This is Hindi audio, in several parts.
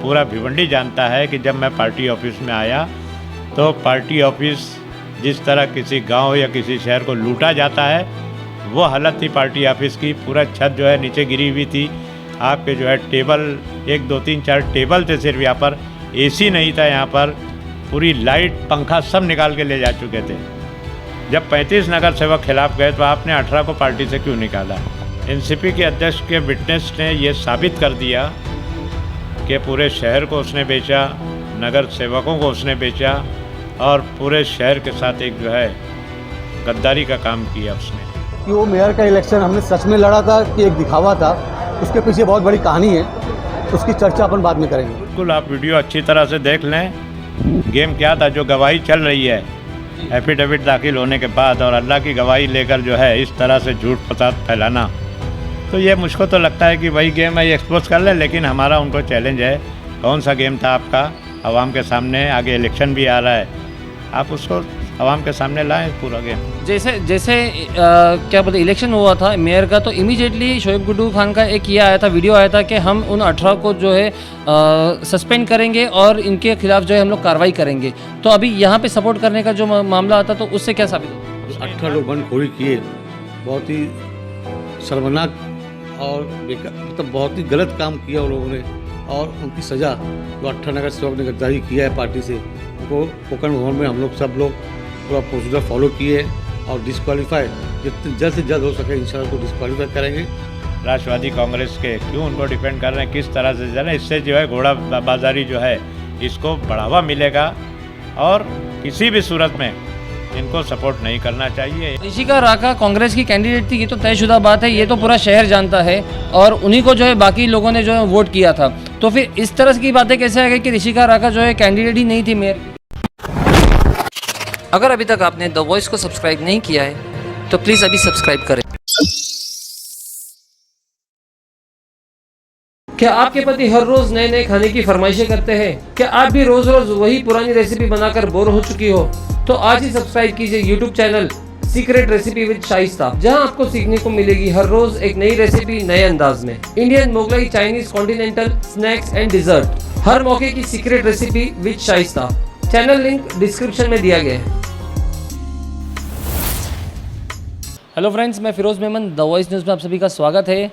पूरा भिवंडी जानता है कि जब मैं पार्टी ऑफिस में आया तो पार्टी ऑफिस जिस तरह किसी गांव या किसी शहर को लूटा जाता है वो हालत थी पार्टी ऑफिस की। पूरा छत जो है नीचे गिरी हुई थी। आपके जो है टेबल 1 2 3 4 टेबल थे, सिर्फ यहाँ पर एसी नहीं था। यहाँ पर पूरी लाइट पंखा सब निकाल के ले जा चुके थे। जब 35 नगर सेवक खिलाफ गए तो आपने 18 को पार्टी से क्यों निकाला? एनसीपी के अध्यक्ष के विटनेस ने ये साबित कर दिया कि पूरे शहर को उसने बेचा, नगर सेवकों को उसने बेचा और पूरे शहर के साथ एक जो है गद्दारी का काम किया उसने। कि वो मेयर का इलेक्शन हमने सच में लड़ा था कि एक दिखावा था, उसके पीछे बहुत बड़ी कहानी है, उसकी चर्चा अपन बाद में करेंगे। बिल्कुल, आप वीडियो अच्छी तरह से देख लें। गेम क्या था, जो गवाही चल रही है एफिडेविट दाखिल होने के बाद और अल्लाह की गवाही लेकर जो है इस तरह से झूठ प्रचार फैलाना, तो ये मुझको तो लगता है कि वही गेम है, ये एक्सपोज कर लें। लेकिन हमारा उनको चैलेंज है, कौन सा गेम था आपका आवाम के सामने? आगे इलेक्शन भी आ रहा है, आप उसको आवाम के सामने लाएं पूरा गेम। जैसे क्या बोलते इलेक्शन हुआ था मेयर का, तो इमीडिएटली शोएब गुड्डू खान का एक ये आया था, वीडियो आया था कि हम उन 18 को जो है सस्पेंड करेंगे और इनके खिलाफ जो है हम लोग कार्रवाई करेंगे। तो अभी यहाँ पे सपोर्ट करने का जो मामला आता तो उससे क्या साबित होता? 18 लोग बंदखोरी किए, बहुत ही शर्मनाक और मतलब बहुत ही गलत काम किया उन लोगों ने, और उनकी सज़ा जो 18 नगर सेवक ने गद्दारी किया है पार्टी से, उनको कोकण भवन में हम लोग सब लोग पूरा प्रोसीजर फॉलो किए और डिस्क्वालीफाई जितने जल्द से जल्द हो सके इंशाल्लाह को डिस्क्वालीफाई करेंगे। राष्ट्रवादी कांग्रेस के क्यों उनको डिफेंड कर रहे हैं, किस तरह से जाना, इससे जो है घोड़ा बाजारी जो है इसको बढ़ावा मिलेगा और किसी भी सूरत में इनको सपोर्ट नहीं करना चाहिए। ऋषिका राका कांग्रेस की कैंडिडेट थी, ये तो तयशुदा बात है, ये तो पूरा शहर जानता है और उन्हीं को जो है बाकी लोगों ने जो है वोट किया था। तो फिर इस तरह की बातें कैसे आ गई कि ऋषिका राका जो है कैंडिडेट ही नहीं थी मेयर? अगर अभी तक आपने द वॉइस को सब्सक्राइब नहीं किया है तो प्लीज़ अभी सब्सक्राइब करें। क्या आपके पति हर रोज नए नए खाने की फरमाइशें करते हैं? क्या आप भी रोज रोज वही पुरानी रेसिपी बनाकर बोर हो चुकी हो? तो आज ही सब्सक्राइब कीजिए YouTube channel secret recipe with Shaista, जहां आपको सीखने को मिलेगी हर रोज एक नई रेसिपी नए अंदाज में। Indian, Mughlai, Chinese, continental, snacks and dessert, हर मौके की secret recipe with Shaista. Channel link description में दिया गया है। हेलो फ्रेंड्स, मैं Firoz Memon, the voice news में आप सभी का स्वागत है।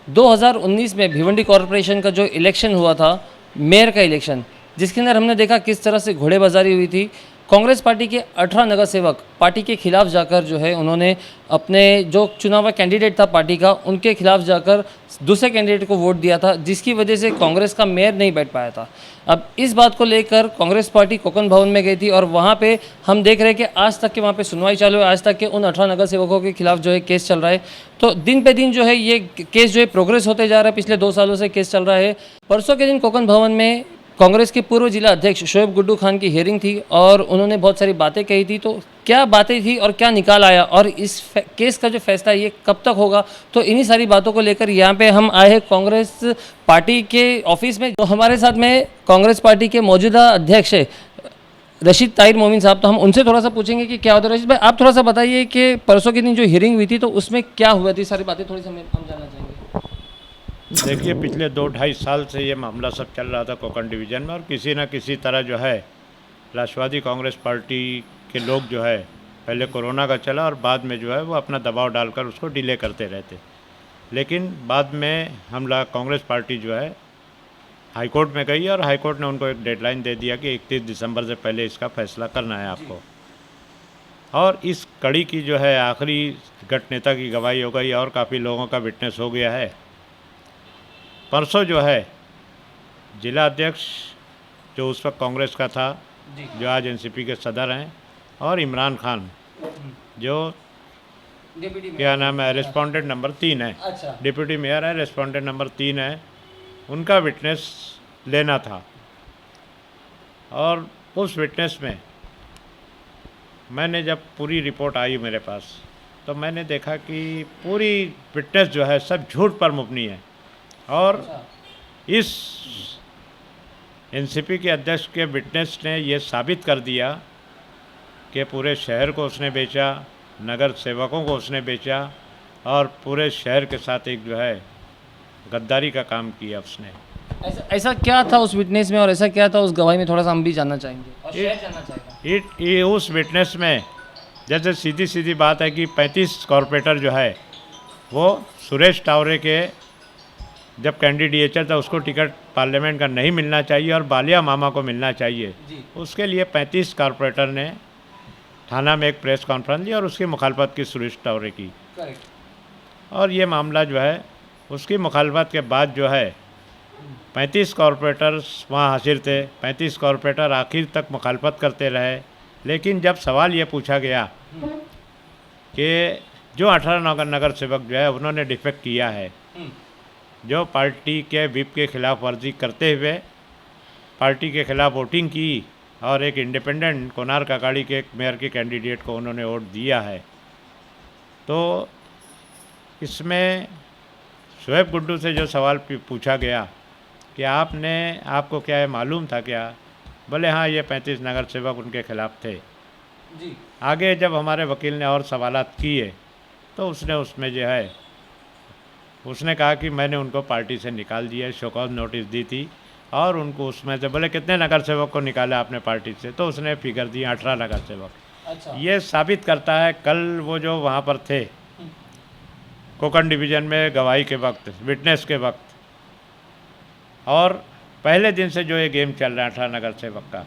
2019 में भिवंडी कॉरपोरेशन का जो इलेक्शन हुआ था, मेयर का इलेक्शन, जिसके अंदर हमने देखा किस तरह से घोड़ेबाजारी हुई थी। कांग्रेस पार्टी के 18 नगर सेवक पार्टी के खिलाफ जाकर जो है उन्होंने अपने जो चुनाव कैंडिडेट था पार्टी का, उनके खिलाफ जाकर दूसरे कैंडिडेट को वोट दिया था, जिसकी वजह से कांग्रेस का मेयर नहीं बैठ पाया था। अब इस बात को लेकर कांग्रेस पार्टी कोकण भवन में गई थी और वहाँ पे हम देख रहे हैं कि आज तक के वहाँ पे सुनवाई चालू है। आज तक के उन 18 नगर सेवकों के खिलाफ जो है केस चल रहा है। तो दिन पे दिन जो है ये केस जो है प्रोग्रेस होते जा रहा है। पिछले 2 सालों से केस चल रहा है। परसों के दिन कोकण भवन में कांग्रेस के पूर्व जिला अध्यक्ष शोएब गुड्डू खान की हियरिंग थी और उन्होंने बहुत सारी बातें कही थी। तो क्या बातें थी और क्या निकाल आया और इस केस का जो फैसला ये कब तक होगा, तो इन्हीं सारी बातों को लेकर यहाँ पे हम आए हैं कांग्रेस पार्टी के ऑफिस में। जो हमारे साथ में कांग्रेस पार्टी के मौजूदा अध्यक्ष है रशीद ताहिर मोमिन साहब, तो हम उनसे थोड़ा सा पूछेंगे कि क्या होता है। रशीद भाई, आप थोड़ा सा बताइए कि परसों के दिन जो हियरिंग हुई थी तो उसमें क्या हुआ थी, सारी बातें थोड़ी सी हम जानना चाहेंगे। देखिए, पिछले 2-2.5 साल से ये मामला सब चल रहा था कोकण डिवीज़न में और किसी न किसी तरह जो है राष्ट्रवादी कांग्रेस पार्टी के लोग जो है पहले कोरोना का चला और बाद में जो है वो अपना दबाव डालकर उसको डिले करते रहते। लेकिन बाद में हम कांग्रेस पार्टी जो है हाई कोर्ट में गई और हाई कोर्ट ने उनको एक डेडलाइन दे दिया कि 31 दिसंबर से पहले इसका फैसला करना है आपको। और इस कड़ी की जो है आखिरी गठनेता की गवाही हो गई और काफ़ी लोगों का विटनेस हो गया है। परसों जो है जिला अध्यक्ष जो उस वक्त कांग्रेस का था, जो आज एनसीपी के सदर हैं, और इमरान खान जो क्या नाम है, रेस्पोंडेंट नंबर 3 है, डिप्टी मेयर है, रेस्पोंडेंट नंबर 3 है, उनका विटनेस लेना था। और उस विटनेस में मैंने जब पूरी रिपोर्ट आई मेरे पास तो मैंने देखा कि पूरी विटनेस जो है सब झूठ पर मबनी है। और इस एनसीपी के अध्यक्ष के विटनेस ने ये साबित कर दिया कि पूरे शहर को उसने बेचा, नगर सेवकों को उसने बेचा और पूरे शहर के साथ एक जो है गद्दारी का काम किया उसने। ऐसा क्या था उस विटनेस में और ऐसा क्या था उस गवाही में, थोड़ा सा हम भी जानना चाहेंगे और शेयर जानना चाहेंगे। ये उस विटनेस में जैसे सीधी सीधी बात है कि 35 कॉरपोरेटर जो है वो सुरेश टावरे के जब कैंडिडेचर था उसको टिकट पार्लियामेंट का नहीं मिलना चाहिए और बालिया मामा को मिलना चाहिए। उसके लिए 35 कॉरपोरेटर ने थाना में एक प्रेस कॉन्फ्रेंस ली और उसकी मुखालफत की सुरेश टावरे की। और ये मामला जो है उसकी मुखालफत के बाद जो है 35 कॉरपोरेटर्स वहाँ हाजिर थे। 35 कॉरपोरेटर आखिर तक मुखालफत करते रहे, लेकिन जब सवाल ये पूछा गया कि जो 18 नगर सेवक जो है उन्होंने डिफेक्ट किया है, जो पार्टी के विप के खिलाफ वर्जी करते हुए पार्टी के खिलाफ वोटिंग की और एक इंडिपेंडेंट कोणार्क अखाड़ी के एक मेयर के कैंडिडेट को उन्होंने वोट दिया है, तो इसमें शोएब गुड्डू से जो सवाल पूछा गया कि आपको क्या है मालूम था क्या, बोले हाँ ये 35 नगर सेवक उनके खिलाफ थे। आगे जब हमारे वकील ने और सवालात किए तो उसमें जो है उसने कहा कि मैंने उनको पार्टी से निकाल दिया, शोकॉज नोटिस दी थी और उनको उसमें से बोले कितने नगर सेवक को निकाला आपने पार्टी से, तो उसने फिगर दिया 18 नगर सेवक। अच्छा। ये साबित करता है कल वो जो वहाँ पर थे कोकण डिवीज़न में गवाही के वक्त, विटनेस के वक्त, और पहले दिन से जो ये गेम चल रहा है 18 नगर सेवक का,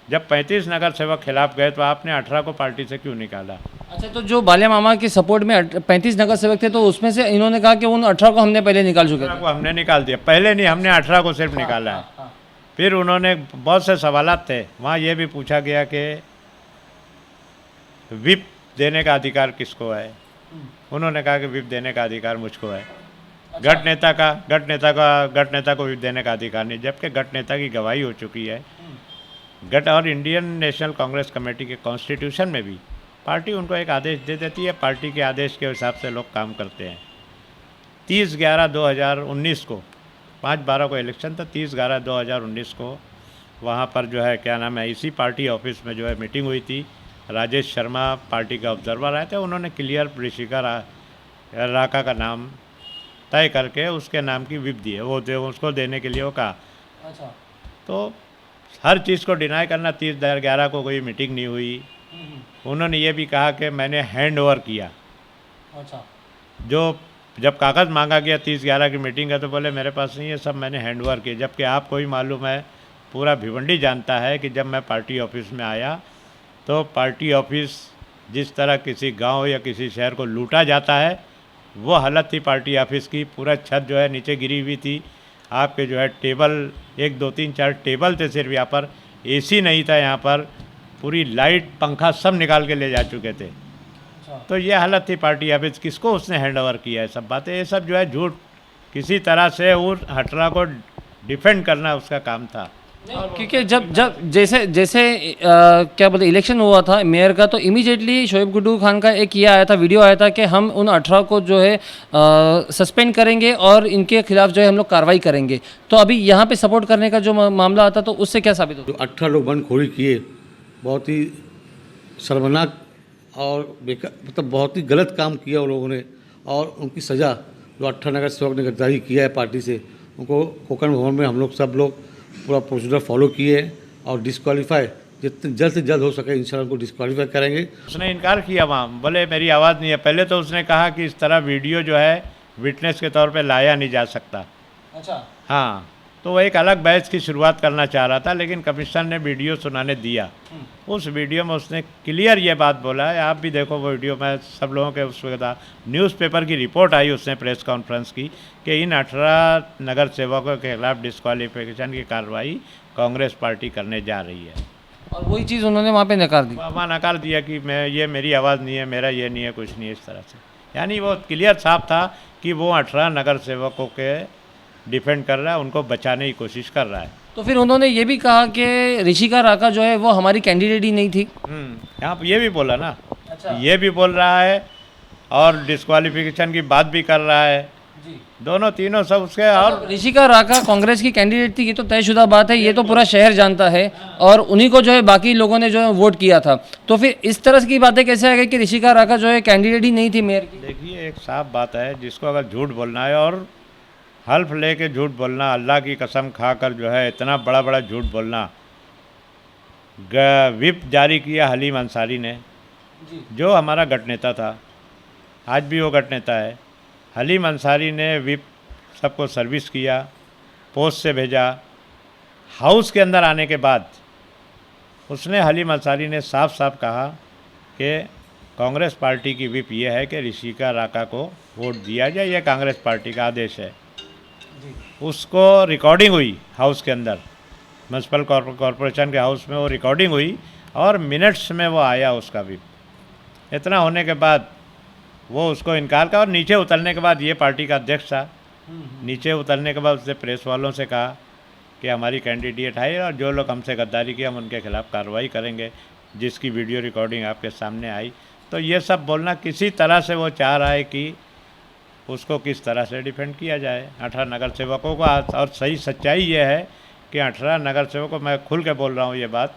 जब 35 नगर सेवक खिलाफ गए तो आपने 18 को पार्टी से क्यों निकाला? अच्छा, तो जो बालिया मामा के सपोर्ट में 35 नगर सेवक थे तो उसमें से इन्होंने कहा कि उन 18 को हमने पहले निकाल चुके 18 थे। को हमने निकाल दिया, पहले नहीं, हमने 18 को सिर्फ निकाला है। फिर उन्होंने बहुत से सवालात थे, वहाँ ये भी पूछा गया कि विप देने का अधिकार किसको है, उन्होंने कहा कि विप देने का अधिकार मुझको है। गट नेता को विप देने का अधिकार नहीं, जबकि गट नेता की गवाही हो चुकी है। गट और इंडियन नेशनल कांग्रेस कमेटी के कॉन्स्टिट्यूशन में भी पार्टी उनको एक आदेश दे देती है, पार्टी के आदेश के हिसाब से लोग काम करते हैं। 30/11/2019 को 5/12 को इलेक्शन था, 30/11/2019 को वहाँ पर जो है क्या नाम है इसी पार्टी ऑफिस में जो है मीटिंग हुई थी। राजेश शर्मा पार्टी का ऑब्जर्वर आए थे, उन्होंने क्लियर ऋषिका राका का नाम तय करके उसके नाम की विप दी है, उसको देने के लिए वो कहा। अच्छा। तो हर चीज़ को डिनाई करना, 30/11 को कोई मीटिंग नहीं हुई। उन्होंने ये भी कहा कि मैंने हैंड ओवर किया। अच्छा। जो जब कागज़ मांगा गया 30/11 की मीटिंग है तो बोले मेरे पास नहीं है, सब मैंने हैंड ओवर किया। जबकि आपको ही मालूम है, पूरा भिवंडी जानता है कि जब मैं पार्टी ऑफिस में आया तो पार्टी ऑफिस जिस तरह किसी गांव या किसी शहर को लूटा जाता है वो हालत थी पार्टी ऑफिस की। पूरा छत जो है नीचे गिरी हुई थी, आपके जो है टेबल 1 2 3 4 टेबल थे सिर्फ, यहाँ पर एसी नहीं था, यहाँ पर पूरी लाइट पंखा सब निकाल के ले जा चुके थे। तो ये हालत थी पार्टी ऑफिस। किसको उसने हैंड ओवर किया है? सब बातें ये सब जो है झूठ, किसी तरह से उस हटरा को डिफेंड करना उसका काम था। क्योंकि जब जैसे क्या बोलते इलेक्शन हुआ था मेयर का, तो इमीडिएटली शोएब गुड्डू खान का एक ये आया था, वीडियो आया था कि हम उन 18 को जो है सस्पेंड करेंगे और इनके खिलाफ जो है हम लोग कार्रवाई करेंगे। तो अभी यहाँ पे सपोर्ट करने का जो मामला आता तो उससे क्या साबित होता? 18 लोग बंदखोरी किए, बहुत ही शर्मनाक और बेकार, मतलब बहुत ही गलत काम किया उन लोगों ने, और उनकी सज़ा जो 18 नगर सेवक ने गद्दारी किया है पार्टी से, उनको कोकण भवन में हम लोग सब लोग पूरा प्रोसीजर फॉलो किए और डिस्क्वालीफाई जितने जल्द से जल्द हो सके इंशाल्लाह उनको डिस्क्वालीफाई करेंगे। उसने इनकार किया वहाँ, बोले मेरी आवाज़ नहीं है। पहले तो उसने कहा कि इस तरह वीडियो जो है विटनेस के तौर पे लाया नहीं जा सकता। अच्छा। हाँ, तो वो एक अलग बहस की शुरुआत करना चाह रहा था, लेकिन कमिश्नर ने वीडियो सुनाने दिया। उस वीडियो में उसने क्लियर ये बात बोला है, आप भी देखो वो वीडियो में, सब लोगों के उसमें था, न्यूज़पेपर की रिपोर्ट आई उसने प्रेस कॉन्फ्रेंस की कि इन 18 नगर सेवकों के खिलाफ डिस्क्वालिफिकेशन की कार्रवाई कांग्रेस पार्टी करने जा रही है। और वही चीज़ उन्होंने वहाँ पे नकार दी। वहाँ नकार दिया कि ये मेरी आवाज़ नहीं है, मेरा ये नहीं है, कुछ नहीं है, इस तरह से। यानी वो क्लियर साफ था कि वो 18 नगर सेवकों के डिफेंड कर रहा है, उनको बचाने की कोशिश कर रहा है। तो फिर उन्होंने ये भी कहा कि ऋषिका राका जो है वो हमारी कैंडिडेट ही नहीं थी। यहाँ पर ये भी बोला ना। अच्छा। ये भी बोल रहा है और डिस्क्वालिफिकेशन की बात भी कर रहा है जी। दोनों तीनों सब उसके। और ऋषिका राका कांग्रेस की कैंडिडेट थी, ये तो तयशुदा बात है, ये तो पूरा शहर जानता है, और उन्हीं को जो है बाकी लोगों ने जो है वोट किया था। तो फिर इस तरह की बातें कैसे आ गई कि ऋषिका राका जो है कैंडिडेट ही नहीं थी मेयर की? देखिए, एक साफ बात है, जिसको अगर झूठ बोलना है और हल्फ लेके झूठ बोलना, अल्लाह की कसम खाकर जो है इतना बड़ा बड़ा झूठ बोलना। विप जारी किया हलीम अंसारी ने, जो हमारा गठनेता था, आज भी वो गठनेता है। हलीम अंसारी ने विप सबको सर्विस किया, पोस्ट से भेजा। हाउस के अंदर आने के बाद उसने, हलीम अंसारी ने साफ साफ कहा कि कांग्रेस पार्टी की विप ये है कि ऋषिका राका को वोट दिया जाए, यह कांग्रेस पार्टी का आदेश है। उसको रिकॉर्डिंग हुई हाउस के अंदर, म्यूनसिपल कॉरपोरेशन के हाउस में वो रिकॉर्डिंग हुई और मिनट्स में वो आया उसका विप। इतना होने के बाद वो उसको इनकार का, और नीचे उतरने के बाद, ये पार्टी का अध्यक्ष था, नीचे उतरने के बाद उसने प्रेस वालों से कहा कि हमारी कैंडिडेट है और जो लोग हमसे गद्दारी किए हम उनके खिलाफ़ कार्रवाई करेंगे, जिसकी वीडियो रिकॉर्डिंग आपके सामने आई। तो ये सब बोलना, किसी तरह से वो चाह रहा है कि उसको किस तरह से डिफेंड किया जाए 18 नगर सेवकों को। और सही सच्चाई ये है कि 18 नगर सेवकों को, मैं खुल के बोल रहा हूँ ये बात,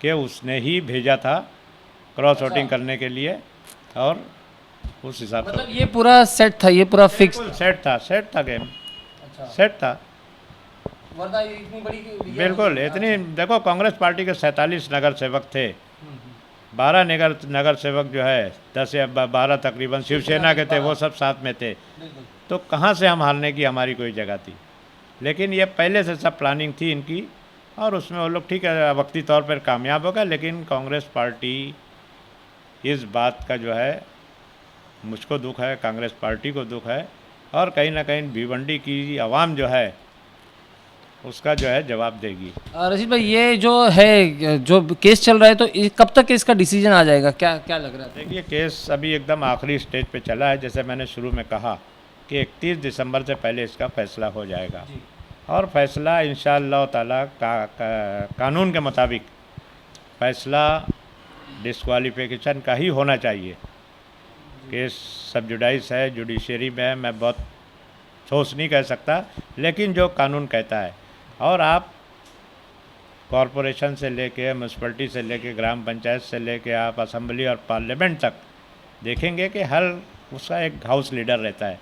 कि उसने ही भेजा था क्रॉस वोटिंग करने के लिए, और उस हिसाब से मतलब ये पूरा सेट था, ये पूरा फिक्स सेट था गेम, सेट था वरना ये इतनी बड़ी बिल्कुल। इतनी देखो, कांग्रेस पार्टी के 47 नगर सेवक थे, 12 नगर सेवक जो है 10 या 12 तकरीबन शिवसेना के थे, वो सब साथ में थे। तो कहाँ से हम हारने की हमारी कोई जगह थी। लेकिन ये पहले से सब प्लानिंग थी इनकी, और उसमें वो लोग ठीक है वक्ती तौर पर कामयाब हो गए। लेकिन कांग्रेस पार्टी, इस बात का जो है मुझको दुख है, कांग्रेस पार्टी को दुख है, और कहीं ना कहीं भिवंडी की आवाम जो है उसका जो है जवाब देगी। रशीद भाई, ये जो है, जो केस चल रहा है, तो कब तक इसका डिसीजन आ जाएगा, क्या क्या लग रहा है? देखिए, केस अभी एकदम आखिरी स्टेज पे चला है। जैसे मैंने शुरू में कहा कि 31 दिसंबर से पहले इसका फैसला हो जाएगा, और फैसला इंशाअल्लाह ताला कानून के मुताबिक फैसला डिस्क्वालिफिकेशन का ही होना चाहिए। केस सब जुडाइस है, जुडिशरी में है, मैं बहुत ठोस नहीं कह सकता, लेकिन जो कानून कहता है। और आप कॉरपोरेशन से लेके, म्यूनसिपलिटी से लेके, ग्राम पंचायत से लेके, आप असेंबली और पार्लियामेंट तक देखेंगे कि हर उसका एक हाउस लीडर रहता है।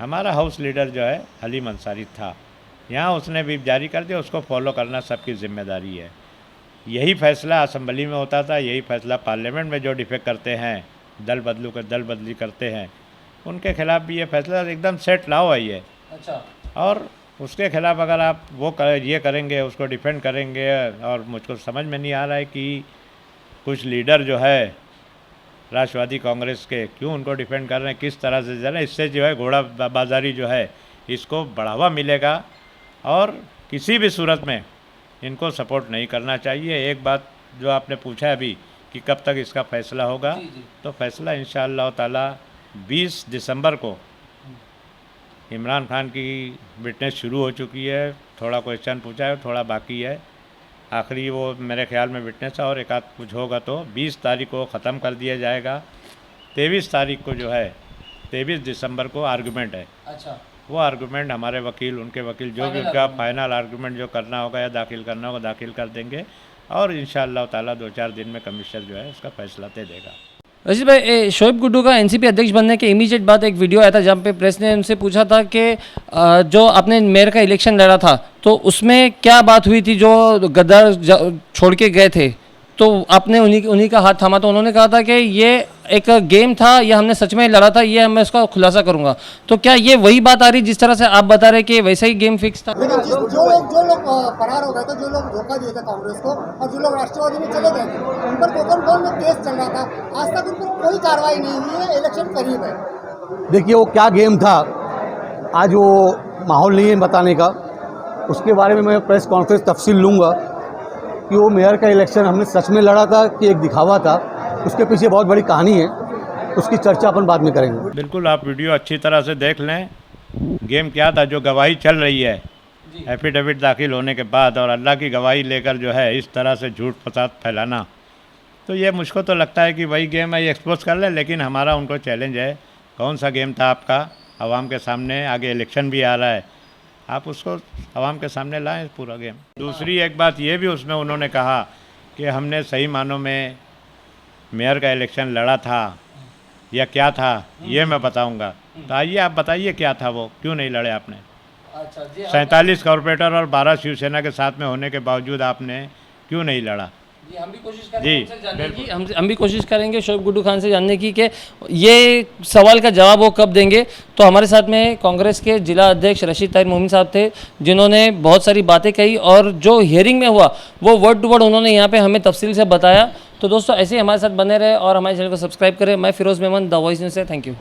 हमारा हाउस लीडर जो है हलीम अंसारी था, यहाँ उसने विप जारी कर दिया, उसको फॉलो करना सबकी जिम्मेदारी है। यही फैसला असेंबली में होता था, यही फैसला पार्लियामेंट में जो डिफेक्ट करते हैं, दल बदली करते हैं, उनके खिलाफ भी ये फैसला एकदम सेट लाओ है ये। अच्छा। और उसके खिलाफ अगर आप ये करेंगे, उसको डिफेंड करेंगे, और मुझको समझ में नहीं आ रहा है कि कुछ लीडर जो है राष्ट्रवादी कांग्रेस के क्यों उनको डिफेंड कर रहे हैं, किस तरह से जाना, इससे जो है घोड़ा बाजारी जो है इसको बढ़ावा मिलेगा, और किसी भी सूरत में इनको सपोर्ट नहीं करना चाहिए। एक बात जो आपने पूछा अभी कि कब तक इसका फैसला होगा, तो फैसला इंशाअल्लाह ताला 20 दिसंबर को, इमरान खान की विटनेस शुरू हो चुकी है, थोड़ा क्वेश्चन पूछा है, थोड़ा बाकी है, आखिरी वो मेरे ख्याल में विटनेस है, और एक आध कुछ होगा तो 20 तारीख को ख़त्म कर दिया जाएगा। 23 तारीख को जो है, 23 दिसंबर को आर्गूमेंट है। अच्छा। वो आर्गूमेंट हमारे वकील, उनके वकील, जो भी उनका फाइनल आर्गूमेंट जो करना होगा या दाखिल करना होगा दाखिल कर देंगे, और इंशाअल्लाह ताला 2-4 दिन में कमिश्नर जो है उसका फैसला दे देगा। रशीद भाई, शोएब गुड्डू का एनसीपी अध्यक्ष बनने के इमीडिएट बाद एक वीडियो आया था जहाँ पे प्रेस ने उनसे पूछा था कि जो आपने मेयर का इलेक्शन लड़ा था, तो उसमें क्या बात हुई थी जो गद्दार छोड़ के गए थे, तो आपने उन्हीं का हाथ थामा। तो उन्होंने कहा था कि ये एक गेम था, या हमने सच में लड़ा था, ये मैं उसका खुलासा करूंगा। तो क्या ये वही बात आ रही जिस तरह से आप बता रहे कि वैसा ही गेम फिक्स था? लेकिन जो लोग फरार हो गए थे, जो लोग धोखा दिए थे कांग्रेस को, और जो लोग राष्ट्रवादी में चले गए थे, उन पर कोकन में केस चल रहा था, आज तक उन पर कोई कार्रवाई नहीं हुई है, इलेक्शन करीब है। देखिए, वो क्या गेम था, आज वो माहौल नहीं है बताने का। उसके बारे में मैं प्रेस कॉन्फ्रेंस तफसील लूँगा कि वो मेयर का इलेक्शन हमने सच में लड़ा था कि एक दिखावा था, उसके पीछे बहुत बड़ी कहानी है, उसकी चर्चा अपन बाद में करेंगे। बिल्कुल, आप वीडियो अच्छी तरह से देख लें, गेम क्या था, जो गवाही चल रही है एफिडेविट दाखिल होने के बाद, और अल्लाह की गवाही लेकर जो है इस तरह से झूठ फसाद फैलाना, तो ये मुझको तो लगता है कि वही गेम है, ये एक्सपोज कर लें। लेकिन हमारा उनको चैलेंज है, कौन सा गेम था आपका आवाम के सामने, आगे इलेक्शन भी आ रहा है, आप उसको आवाम के सामने लाएं पूरा गेम। दूसरी एक बात ये भी उसमें उन्होंने कहा कि हमने सही मानों में मेयर का इलेक्शन लड़ा था या क्या था, ये मैं बताऊंगा। तो आइए आप बताइए क्या था वो, क्यों नहीं लड़े आपने? अच्छा जी 47 कॉरपोरेटर और 12 शिवसेना के साथ में होने के बावजूद आपने क्यों नहीं लड़ा? जी हम भी कोशिश जी, करेंगे उनसे जानने की, हम भी कोशिश करेंगे शोएब गुड्डू खान से जानने की कि ये सवाल का जवाब वो कब देंगे। तो हमारे साथ में कांग्रेस के जिला अध्यक्ष रशीद ताहिर मोमिन साहब थे, जिन्होंने बहुत सारी बातें कही और जो हियरिंग में हुआ वो वर्ड टू वर्ड उन्होंने यहाँ पे हमें तफसील से बताया। तो दोस्तों ऐसे ही हमारे साथ बने रहे और हमारे चैनल को सब्सक्राइब करें। मैं Firoz Memon, the voice news से, थैंक यू।